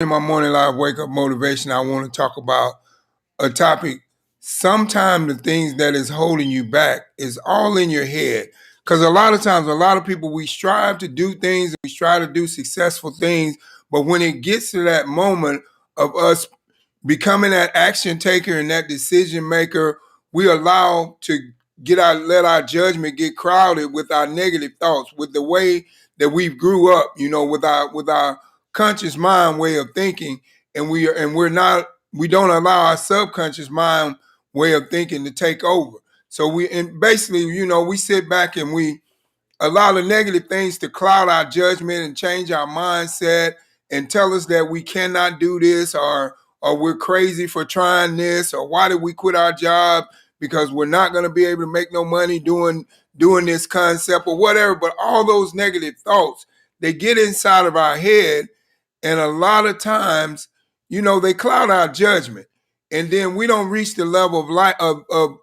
In my morning live wake up motivation, I want to talk about a topic. Sometimes the things that is holding you back is all in your head. Because a lot of times, a lot of people, we strive to do things, we try to do successful things, but when it gets to that moment of us becoming that action taker and that decision maker, we allow to let our judgment get crowded with our negative thoughts, with the way that we grew up, with our conscious mind way of thinking, and we don't allow our subconscious mind way of thinking to take over. So basically, we sit back and we allow the negative things to cloud our judgment and change our mindset and tell us that we cannot do this, or we're crazy for trying this, or why did we quit our job because we're not going to be able to make no money doing this concept or whatever. But all those negative thoughts, they get inside of our head, and a lot of times, they cloud our judgment, and then we don't reach the level of life of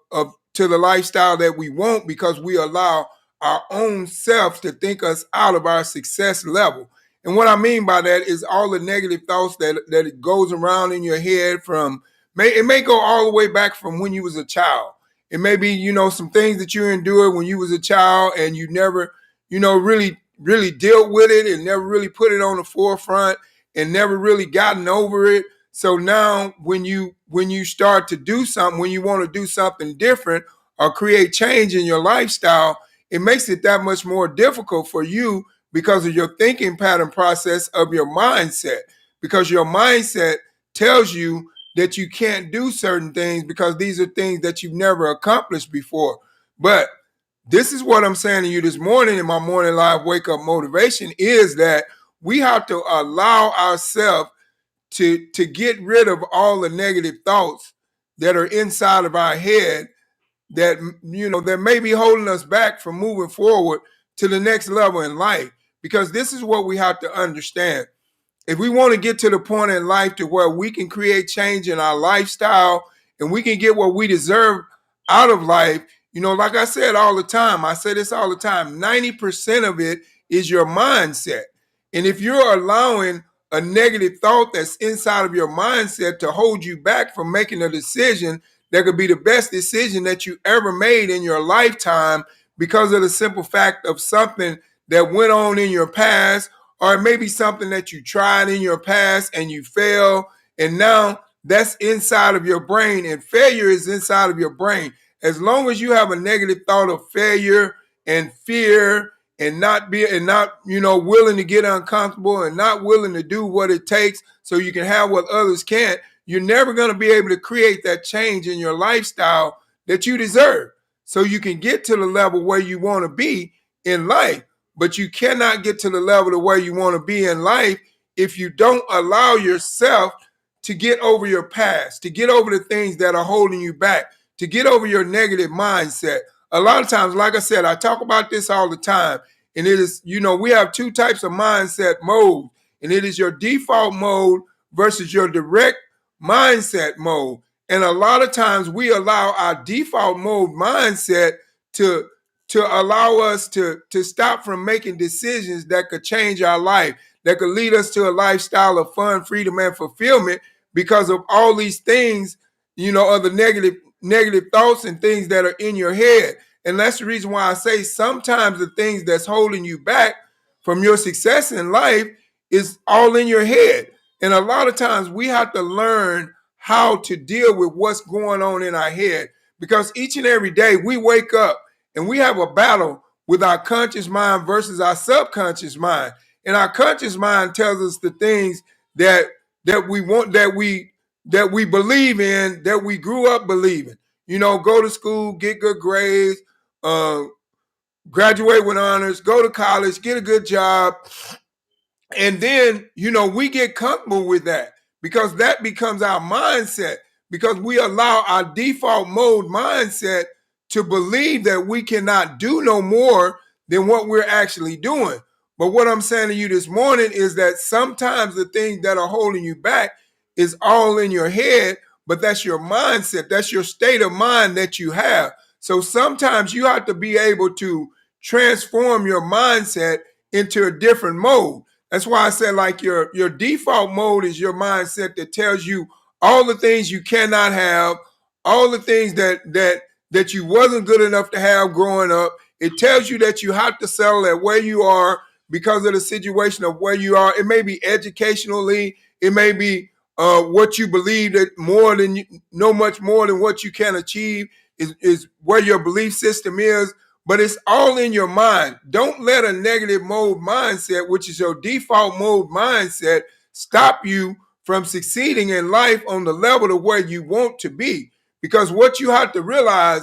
to the lifestyle that we want because we allow our own selves to think us out of our success level. And what I mean by that is all the negative thoughts that it goes around in your head it may go all the way back from when you was a child. It may be, some things that you endured when you was a child and you never, really dealt with it and never really put it on the forefront and never really gotten over it. So now when you start to do something, when you want to do something different or create change in your lifestyle, it makes it that much more difficult for you because of your thinking pattern process of your mindset. Because your mindset tells you that you can't do certain things because these are things that you've never accomplished before. But this is what I'm saying to you this morning in my morning live wake up motivation is that we have to allow ourselves to get rid of all the negative thoughts that are inside of our head that may be holding us back from moving forward to the next level in life. Because this is what we have to understand. If we want to get to the point in life to where we can create change in our lifestyle and we can get what we deserve out of life, like I said all the time, I say this all the time, 90% of it is your mindset. And if you're allowing a negative thought that's inside of your mindset to hold you back from making a decision that could be the best decision that you ever made in your lifetime because of the simple fact of something that went on in your past, or it may be something that you tried in your past and you failed, and now that's inside of your brain, and failure is inside of your brain. As long as you have a negative thought of failure and fear and not willing to get uncomfortable and not willing to do what it takes so you can have what others can't, you're never going to be able to create that change in your lifestyle that you deserve. So you can get to the level where you want to be in life, but you cannot get to the level of where you want to be in life if you don't allow yourself to get over your past, to get over the things that are holding you back, to get over your negative mindset. A lot of times, like I said, I talk about this all the time, and it is, we have two types of mindset mode, and it is your default mode versus your direct mindset mode. And a lot of times we allow our default mode mindset to allow us to stop from making decisions that could change our life, that could lead us to a lifestyle of fun, freedom, and fulfillment because of all these things, of the negative thoughts and things that are in your head. And that's the reason why I say sometimes the things that's holding you back from your success in life is all in your head. And a lot of times we have to learn how to deal with what's going on in our head, because each and every day we wake up and we have a battle with our conscious mind versus our subconscious mind. And our conscious mind tells us the things that we want, that we believe in, that we grew up believing. Go to school, get good grades, graduate with honors, go to college, get a good job. And then, we get comfortable with that because that becomes our mindset, because we allow our default mode mindset to believe that we cannot do no more than what we're actually doing. But what I'm saying to you this morning is that sometimes the things that are holding you back is all in your head, but that's your mindset. That's your state of mind that you have. So sometimes you have to be able to transform your mindset into a different mode. That's why I said like your default mode is your mindset that tells you all the things you cannot have, all the things that you wasn't good enough to have growing up. It tells you that you have to settle at where you are because of the situation of where you are. It may be educationally, it may be what you believe that more than you know, much more than what you can achieve is where your belief system is, but it's all in your mind. Don't let a negative mode mindset, which is your default mode mindset, stop you from succeeding in life on the level of where you want to be. Because what you have to realize,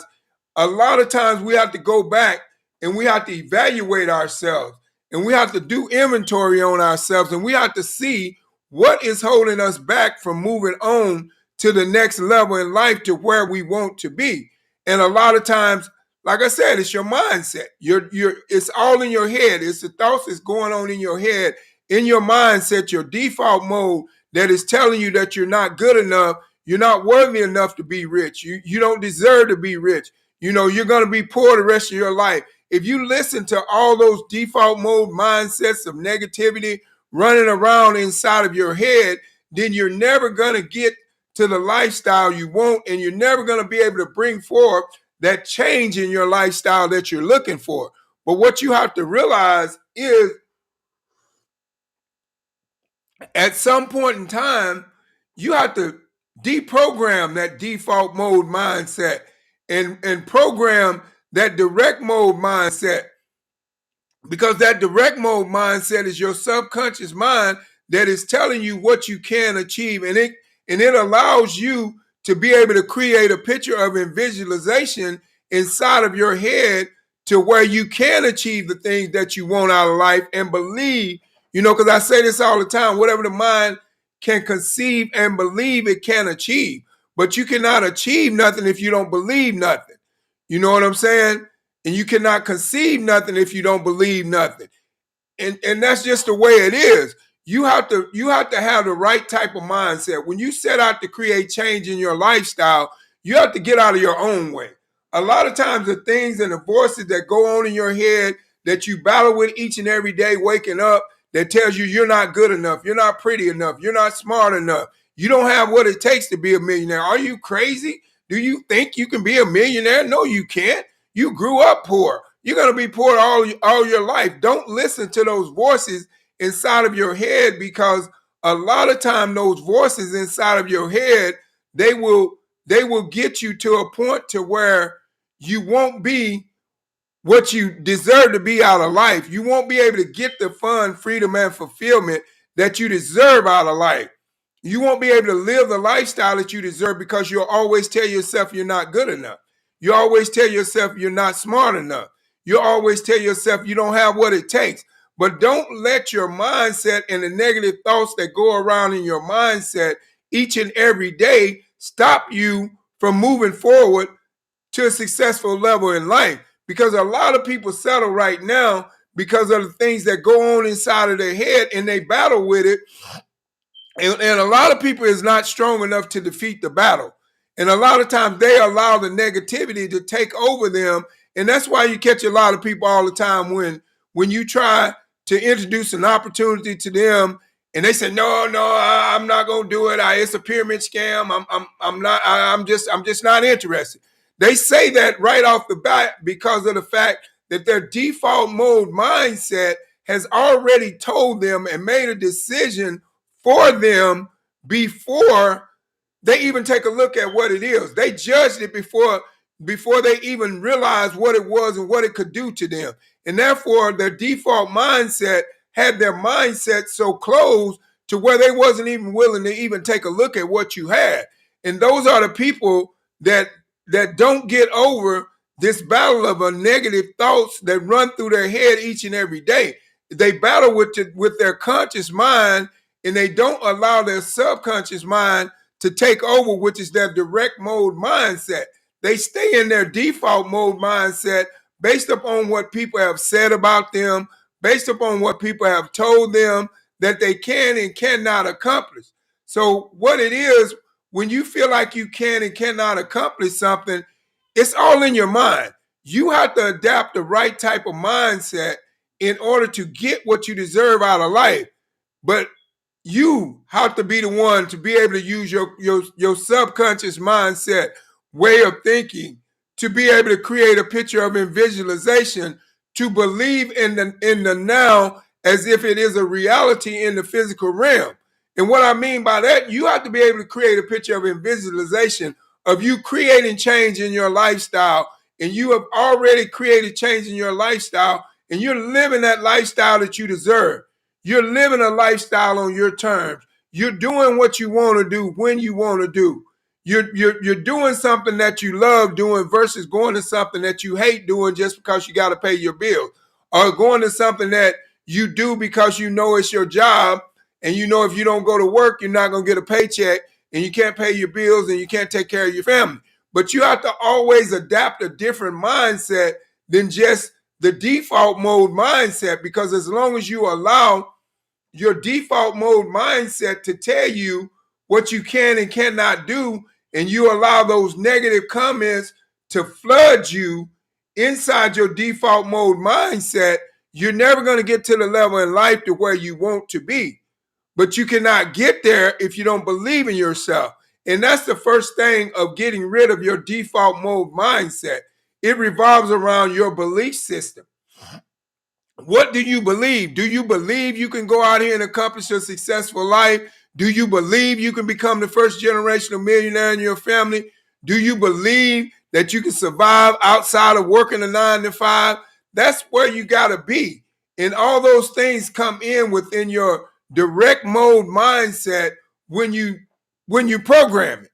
a lot of times we have to go back and we have to evaluate ourselves and we have to do inventory on ourselves and we have to see what is holding us back from moving on to the next level in life to where we want to be. And a lot of times, like I said, it's your mindset. It's all in your head. It's the thoughts that's going on in your head, in your mindset, your default mode that is telling you that you're not good enough, you're not worthy enough to be rich. You don't deserve to be rich. You know, you're going to be poor the rest of your life. If you listen to all those default mode mindsets of negativity running around inside of your head, then you're never going to get to the lifestyle you want, and you're never going to be able to bring forth that change in your lifestyle that you're looking for. But what you have to realize is at some point in time, you have to deprogram that default mode mindset and program that direct mode mindset, because that direct mode mindset is your subconscious mind that is telling you what you can achieve, and it allows you to be able to create a picture of visualization inside of your head to where you can achieve the things that you want out of life and believe, because I say this all the time, whatever the mind can conceive and believe, it can achieve. But you cannot achieve nothing if you don't believe nothing. You know what I'm saying? And you cannot conceive nothing if you don't believe nothing. And that's just the way it is. You have to have the right type of mindset. When you set out to create change in your lifestyle, you have to get out of your own way. A lot of times the things and the voices that go on in your head that you battle with each and every day waking up, that tells you you're not good enough, you're not pretty enough, you're not smart enough, you don't have what it takes to be a millionaire. Are you crazy? Do you think you can be a millionaire? No, you can't. You grew up poor. You're going to be poor all your life. Don't listen to those voices inside of your head, because a lot of time those voices inside of your head, they will get you to a point to where you won't be what you deserve to be out of life. You won't be able to get the fun, freedom, and fulfillment that you deserve out of life. You won't be able to live the lifestyle that you deserve because you'll always tell yourself you're not good enough. You always tell yourself you're not smart enough. You always tell yourself you don't have what it takes. But don't let your mindset and the negative thoughts that go around in your mindset each and every day stop you from moving forward to a successful level in life. Because a lot of people settle right now because of the things that go on inside of their head, and they battle with it. And a lot of people is not strong enough to defeat the battle. And a lot of times they allow the negativity to take over them. And that's why you catch a lot of people all the time when you try to introduce an opportunity to them and they say, no, I'm not going to do it. It's a pyramid scam. I'm just not interested. They say that right off the bat because of the fact that their default mode mindset has already told them and made a decision for them before they even take a look at what it is. They judged it before they even realized what it was and what it could do to them. And therefore, their default mindset had their mindset so closed to where they wasn't even willing to even take a look at what you had. And those are the people that don't get over this battle of a negative thoughts that run through their head each and every day. They battle with their conscious mind, and they don't allow their subconscious mind to take over, which is their direct mode mindset. They stay in their default mode mindset based upon what people have said about them, based upon what people have told them that they can and cannot accomplish. So what it is, when you feel like you can and cannot accomplish something, it's all in your mind. You have to adapt the right type of mindset in order to get what you deserve out of life. But you have to be the one to be able to use your subconscious mindset way of thinking to be able to create a picture of visualization to believe in the now as if it is a reality in the physical realm. And what I mean by that, you have to be able to create a picture of visualization of you creating change in your lifestyle, and you have already created change in your lifestyle, and you're living that lifestyle that you deserve. You're living a lifestyle on your terms. You're doing what you want to do when you want to do. You're doing something that you love doing versus going to something that you hate doing just because you got to pay your bills, or going to something that you do because you know it's your job, and you know if you don't go to work, you're not going to get a paycheck, and you can't pay your bills, and you can't take care of your family. But you have to always adapt a different mindset than just the default mode mindset, because as long as you allow your default mode mindset to tell you what you can and cannot do, and you allow those negative comments to flood you inside your default mode mindset, you're never going to get to the level in life to where you want to be. But you cannot get there if you don't believe in yourself. And that's the first thing of getting rid of your default mode mindset. It revolves around your belief system. What do you believe? Do you believe you can go out here and accomplish a successful life? Do you believe you can become the first generational millionaire in your family? Do you believe that you can survive outside of working a 9 to 5? That's where you got to be. And all those things come in within your direct mode mindset when you program it.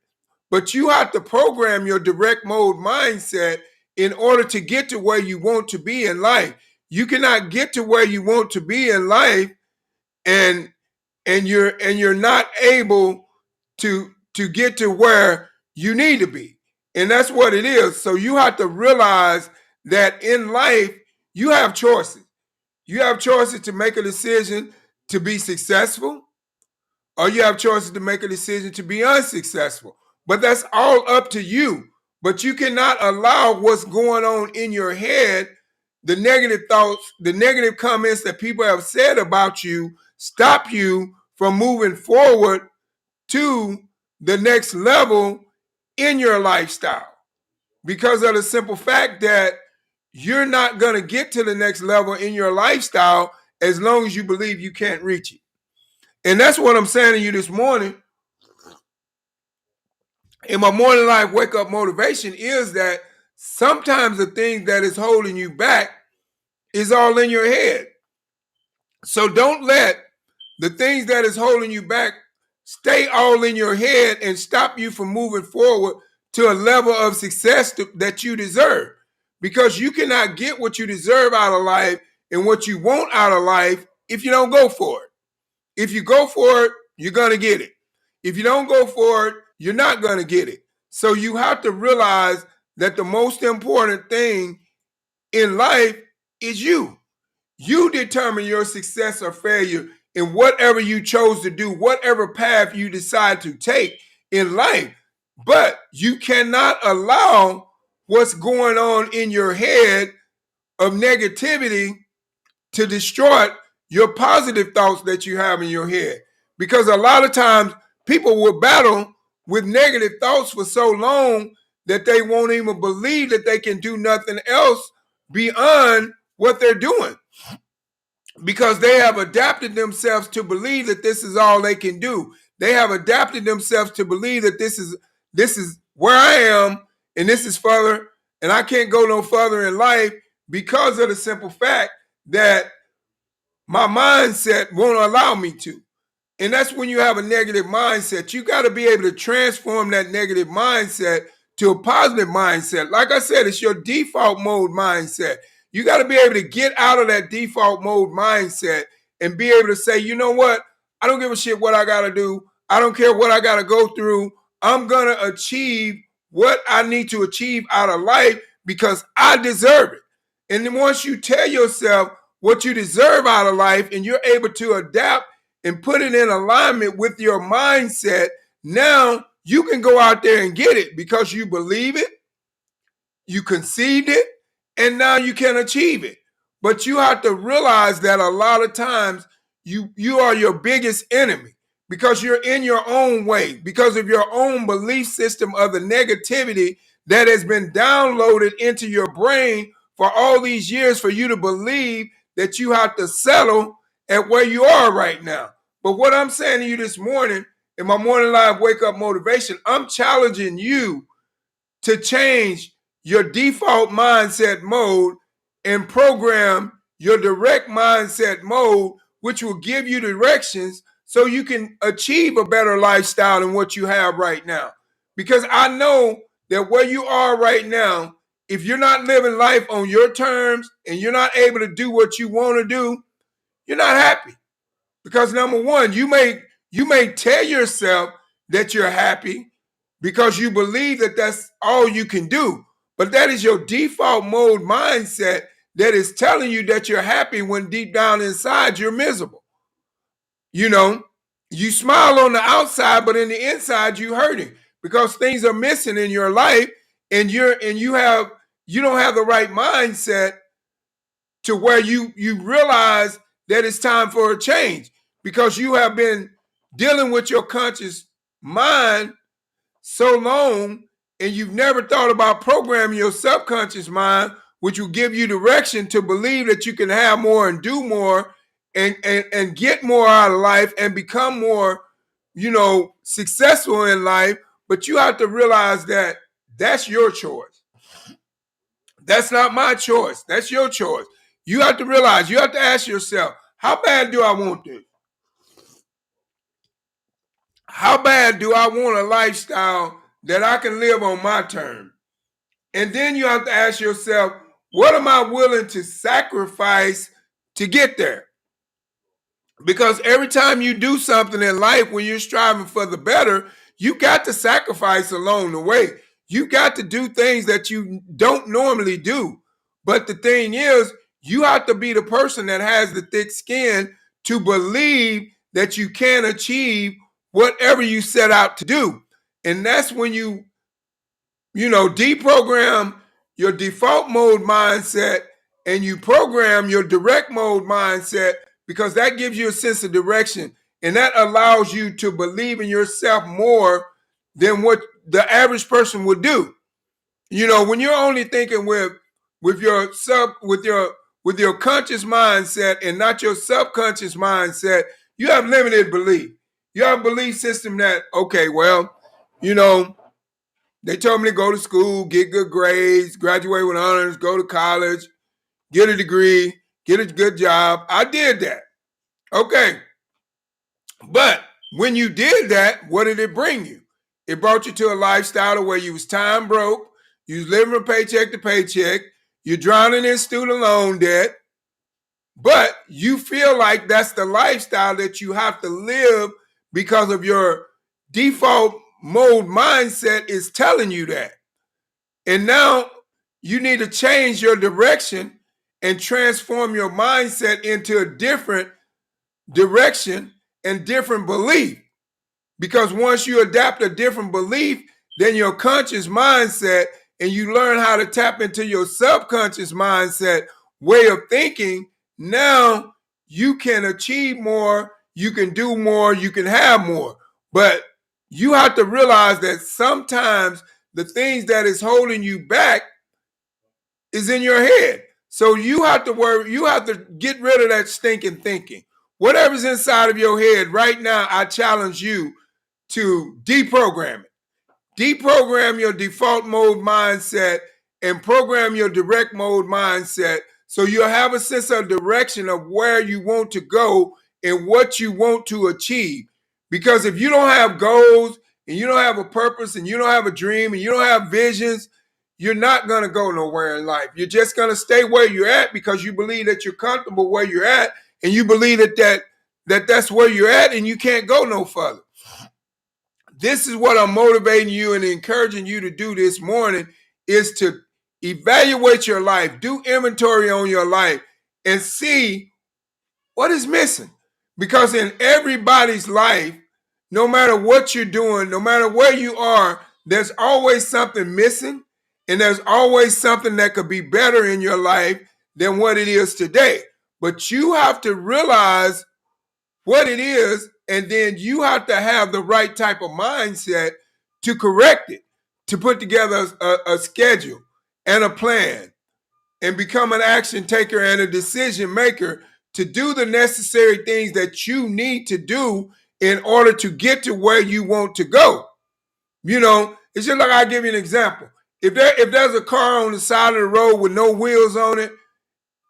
But you have to program your direct mode mindset in order to get to where you want to be in life. You cannot get to where you want to be in life and you're not able to get to where you need to be. And that's what it is. So you have to realize that in life you have choices. You have choices to make a decision to be successful, or you have choices to make a decision to be unsuccessful. But that's all up to you. But you cannot allow what's going on in your head, the negative thoughts, the negative comments that people have said about you, stop you from moving forward to the next level in your lifestyle. Because of the simple fact that you're not going to get to the next level in your lifestyle as long as you believe you can't reach it. And that's what I'm saying to you this morning. In my morning life wake up motivation is that sometimes the thing that is holding you back is all in your head. So don't let the things that is holding you back stay all in your head and stop you from moving forward to a level of success that you deserve. Because you cannot get what you deserve out of life and what you want out of life if you don't go for it. If you go for it, you're going to get it. If you don't go for it, you're not going to get it. So you have to realize that the most important thing in life is you. You determine your success or failure in whatever you chose to do, whatever path you decide to take in life. But you cannot allow what's going on in your head of negativity to destroy your positive thoughts that you have in your head. Because a lot of times people will battle with negative thoughts for so long that they won't even believe that they can do nothing else beyond what they're doing, because they have adapted themselves to believe that this is all they can do. They have adapted themselves to believe that this is where I am, and this is further, and I can't go no further in life because of the simple fact that my mindset won't allow me to. And that's when you have a negative mindset. You got to be able to transform that negative mindset to a positive mindset. Like I said, it's your default mode mindset. You got to be able to get out of that default mode mindset and be able to say, you know what? I don't give a shit what I got to do. I don't care what I got to go through. I'm going to achieve what I need to achieve out of life because I deserve it. And then once you tell yourself what you deserve out of life and you're able to adapt and put it in alignment with your mindset, now you can go out there and get it because you believe it, you conceived it, and now you can achieve it. But you have to realize that a lot of times you are your biggest enemy because you're in your own way, because of your own belief system of the negativity that has been downloaded into your brain for all these years for you to believe that you have to settle at where you are right now. But what I'm saying to you this morning in my morning live wake up motivation, I'm challenging you to change your default mindset mode and program your direct mindset mode, which will give you directions so you can achieve a better lifestyle than what you have right now. Because I know that where you are right now, if you're not living life on your terms and you're not able to do what you want to do, you're not happy. Because number one, you may tell yourself that you're happy because you believe that that's all you can do. But that is your default mode mindset that is telling you that you're happy when deep down inside you're miserable. You know, you smile on the outside, but in the inside you're hurting because things are missing in your life, and you don't have the right mindset to where you realize that it's time for a change because you have been dealing with your conscious mind so long, and you've never thought about programming your subconscious mind, which will give you direction to believe that you can have more and do more and get more out of life and become more, successful in life. But you have to realize that that's your choice. That's not my choice. That's your choice. You have to realize, you have to ask yourself, how bad do I want this? How bad do I want a lifestyle that I can live on my terms? And then you have to ask yourself, what am I willing to sacrifice to get there? Because every time you do something in life, when you're striving for the better, you got to sacrifice along the way. You got to do things that you don't normally do. But the thing is, you have to be the person that has the thick skin to believe that you can achieve whatever you set out to do. And that's when you deprogram your default mode mindset and you program your direct mode mindset, because that gives you a sense of direction and that allows you to believe in yourself more than what the average person would do. When you're only thinking with your conscious mindset and not your subconscious mindset, you have limited belief. You have a belief system that, okay, well, they told me to go to school, get good grades, graduate with honors, go to college, get a degree, get a good job. I did that. Okay. But when you did that, what did it bring you? It brought you to a lifestyle where you was time broke, you was living from paycheck to paycheck, you're drowning in student loan debt, but you feel like that's the lifestyle that you have to live because of your default mode mindset is telling you that. And now you need to change your direction and transform your mindset into a different direction and different belief. Because once you adapt a different belief, then your conscious mindset, and you learn how to tap into your subconscious mindset way of thinking, now you can achieve more, you can do more, you can have more. But you have to realize that sometimes the things that is holding you back is in your head. So you have to get rid of that stinking thinking. Whatever's inside of your head right now, I challenge you to deprogram it. Deprogram your default mode mindset and program your direct mode mindset so you'll have a sense of direction of where you want to go and what you want to achieve. Because if you don't have goals and you don't have a purpose and you don't have a dream and you don't have visions, you're not going to go nowhere in life. You're just going to stay where you're at because you believe that you're comfortable where you're at, and you believe that's where you're at and you can't go no further. This is what I'm motivating you and encouraging you to do this morning, is to evaluate your life, do inventory on your life, and see what is missing. Because in everybody's life, no matter what you're doing, no matter where you are, there's always something missing, and there's always something that could be better in your life than what it is today. But you have to realize what it is, and then you have to have the right type of mindset to correct it, to put together a schedule and a plan and become an action taker and a decision maker to do the necessary things that you need to do in order to get to where you want to go. You know, it's just like, I'll give you an example. If there's a car on the side of the road with no wheels on it,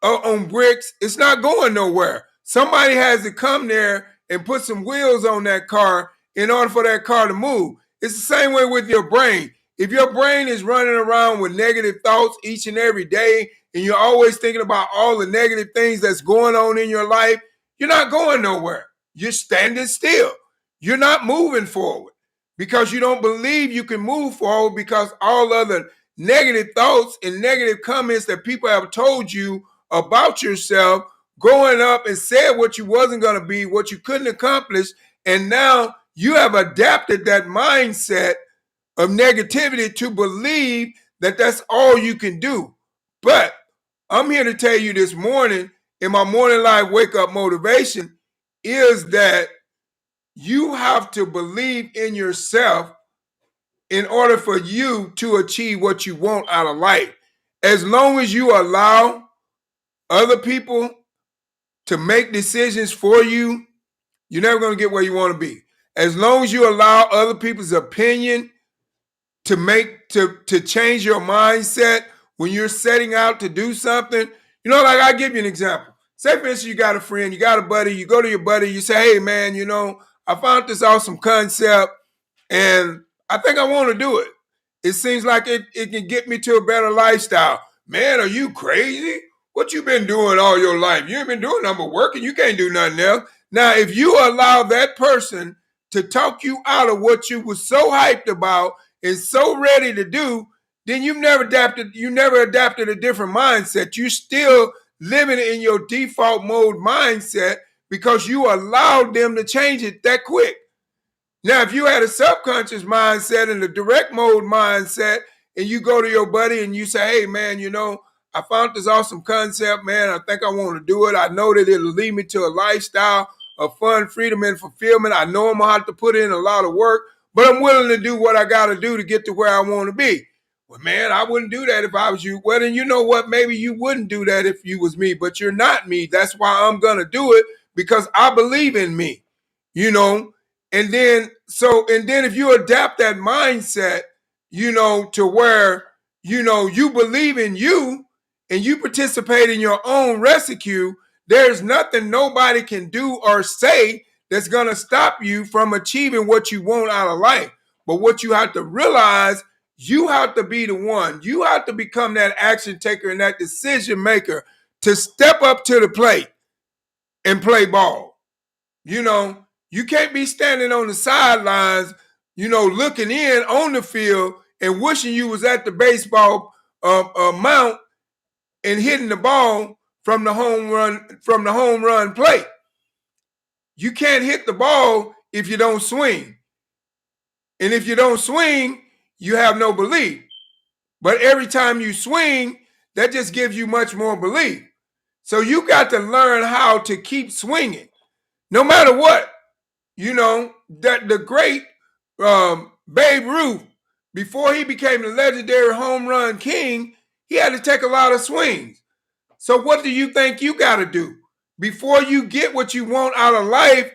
on bricks, it's not going nowhere. Somebody has to come there and put some wheels on that car in order for that car to move. It's the same way with your brain. If your brain is running around with negative thoughts each and every day, and you're always thinking about all the negative things that's going on in your life, you're not going nowhere. You're standing still. You're not moving forward because you don't believe you can move forward, because all other negative thoughts and negative comments that people have told you about yourself growing up and said what you wasn't going to be, what you couldn't accomplish, and now you have adapted that mindset of negativity to believe that that's all you can do. But I'm here to tell you this morning in my morning live wake up motivation is that you have to believe in yourself in order for you to achieve what you want out of life. As long as you allow other people to make decisions for you, you're never going to get where you want to be. As long as you allow other people's opinion to change your mindset when you're setting out to do something. You know, like, I'll give you an example. Say, for instance, you got a friend, you got a buddy, you go to your buddy, you say, hey, man, you know, I found this awesome concept and I think I want to do it. It seems like it can get me to a better lifestyle. Man, are you crazy? What you been doing all your life? You ain't been doing nothing but working. You can't do nothing else. Now, if you allow that person to talk you out of what you was so hyped about and so ready to do, then you never adapted a different mindset. You still living in your default mode mindset because you allowed them to change it that quick. Now, if you had a subconscious mindset and a direct mode mindset, and you go to your buddy and you say, hey, man, you know, I found this awesome concept, man. I think I want to do it. I know that it'll lead me to a lifestyle of fun, freedom, and fulfillment. I know I'm going to have to put in a lot of work, but I'm willing to do what I got to do to get to where I want to be. Well, man, I wouldn't do that if I was you. Well, then you know what? Maybe you wouldn't do that if you was me, but you're not me. That's why I'm going to do it, because I believe in me, you know. And then if you adapt that mindset, you know, to where, you know, you believe in you and you participate in your own rescue, there's nothing nobody can do or say that's going to stop you from achieving what you want out of life. But what you have to realize, you have to be the one. You have to become that action taker and that decision maker to step up to the plate and play ball. You know, you can't be standing on the sidelines, you know, looking in on the field and wishing you was at the baseball mound and hitting the ball from the home run plate. You can't hit the ball if you don't swing. And if you don't swing, you have no belief. But every time you swing, that just gives you much more belief. So you got to learn how to keep swinging, no matter what. You know, that the great Babe Ruth, before he became the legendary home run king, he had to take a lot of swings. So what do you think you got to do? Before you get what you want out of life,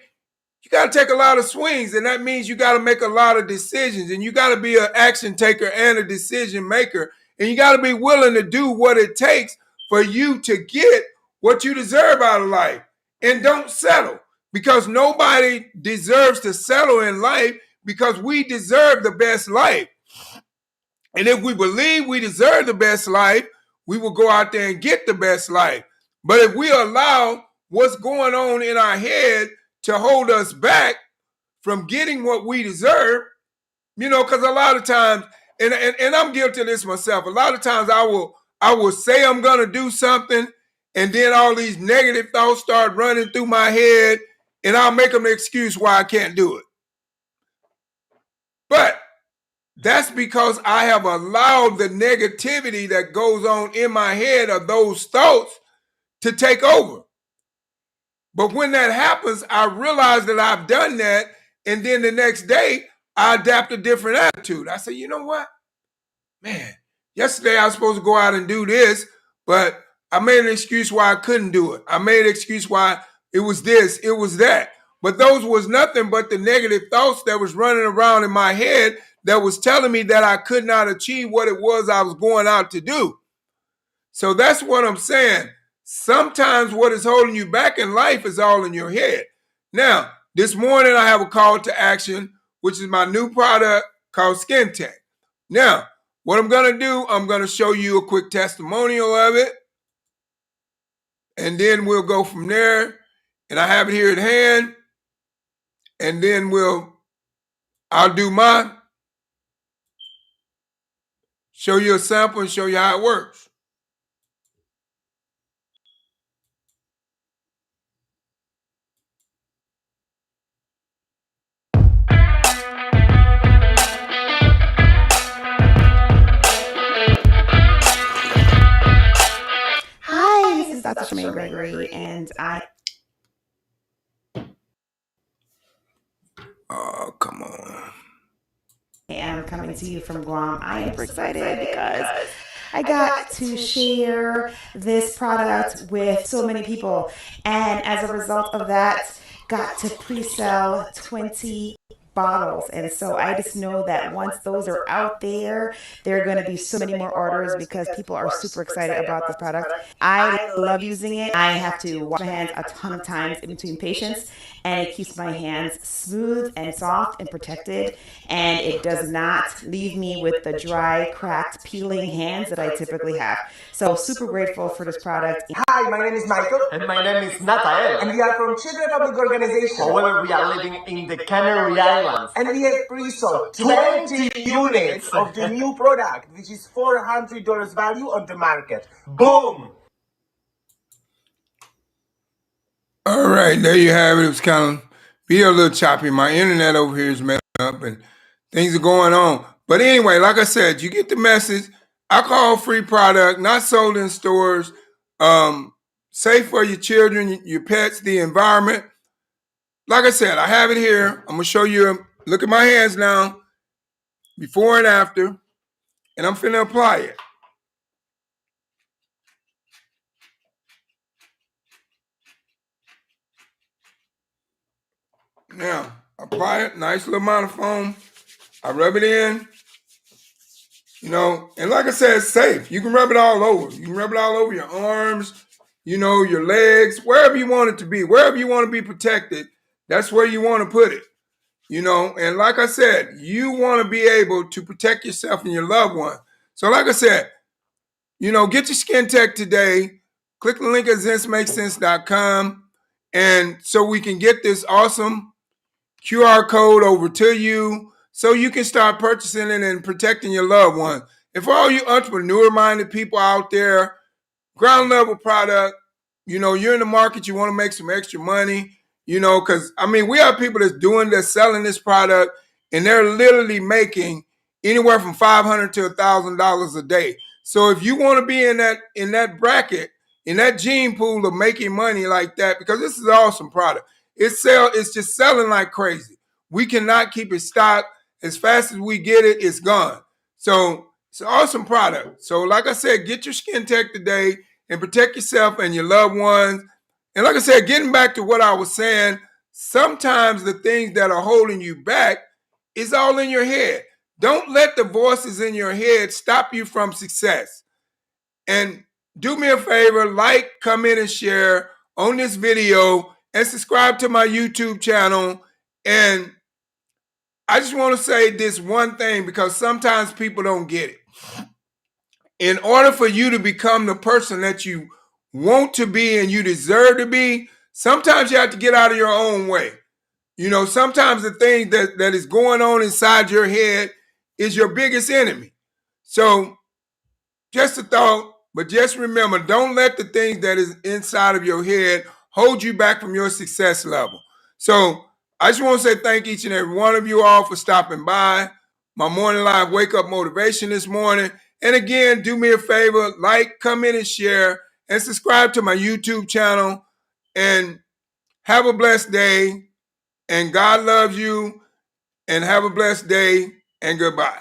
you got to take a lot of swings, and that means you got to make a lot of decisions, and you got to be an action taker and a decision maker, and you got to be willing to do what it takes for you to get what you deserve out of life. And don't settle, because nobody deserves to settle in life, because we deserve the best life. And if we believe we deserve the best life, we will go out there and get the best life. But if we allow what's going on in our head to hold us back from getting what we deserve, you know, because a lot of times, and I'm guilty of this myself, a lot of times I will say I'm going to do something, and then all these negative thoughts start running through my head, and I'll make them an excuse why I can't do it. But that's because I have allowed the negativity that goes on in my head of those thoughts to take over. But when that happens, I realize that I've done that. And then the next day, I adapt a different attitude. I say, you know what? Man, yesterday I was supposed to go out and do this, but I made an excuse why I couldn't do it. I made an excuse why it was this, it was that. But those was nothing but the negative thoughts that was running around in my head that was telling me that I could not achieve what it was I was going out to do. So that's what I'm saying. Sometimes what is holding you back in life is all in your head. Now, this morning I have a call to action, which is my new product called Skin Tech. Now, what I'm going to do, I'm going to show you a quick testimonial of it, and then we'll go from there. And I have it here at hand, and then I'll do show you a sample and show you how it works. Hi, this is Dr. Charmaine Gregory, and I Oh, come on. am coming to you from Guam. I am excited because I got to share this product with so many people, and as a result of that, got to pre-sell 20 bottles. And so I just know that once those are out there are going to be so many more orders because people are super excited about this product. I love using it. I have to wash my hands a ton of times in between patients, and it keeps my hands smooth and soft and protected, and it does not leave me with the dry, cracked, peeling hands that I typically have. So super grateful for this product. Hi, my name is Michael. And my name is Natael. And we are from Czech Republic Organization. However, we are living in the Canary Islands. And we have pre-sold 20 units of the new product, which is $400 value on the market. Boom! All right, there you have it. It was kind of be a little choppy. My internet over here is messing up and things are going on. But anyway, like I said, you get the message. Alcohol-free product, not sold in stores, safe for your children, your pets, the environment. Like I said, I have it here. I'm gonna show you. Look at my hands now, before and after, and I'm finna apply it. Now, apply it, nice little amount of foam. I rub it in, and like I said, it's safe. You can rub it all over. You can rub it all over your arms, your legs, wherever you want it to be. Wherever you want to be protected, that's where you want to put it. And like I said, you want to be able to protect yourself and your loved one. So like I said, get your Skin Tech today. Click the link at ZenseMakesSense.com, and so we can get this awesome QR code over to you so you can start purchasing it and protecting your loved one. And for all you entrepreneur-minded people out there, ground level product, you're in the market, you want to make some extra money, because we have people that's selling this product, and they're literally making anywhere from $500 to $1,000 a day. So if you want to be in that bracket, in that gene pool of making money like that, because this is an awesome product. It's just selling like crazy. We cannot keep it stocked. As fast as we get it, it's gone. So it's an awesome product. So like I said, get your Skin Tech today and protect yourself and your loved ones. And like I said, getting back to what I was saying, sometimes the things that are holding you back is all in your head. Don't let the voices in your head stop you from success. And do me a favor, like, comment, and share on this video, and subscribe to my YouTube channel. And I just want to say this one thing, because sometimes people don't get it. In order for you to become the person that you want to be and you deserve to be, sometimes you have to get out of your own way. Sometimes the thing that is going on inside your head is your biggest enemy. So just a thought, but just remember, don't let the things that is inside of your head hold you back from your success level. So I just want to say thank each and every one of you all for stopping by my morning live wake up motivation this morning. And again, do me a favor, like, comment, and share, and subscribe to my YouTube channel. And Have a blessed day, and God loves you, and have a blessed day, and goodbye.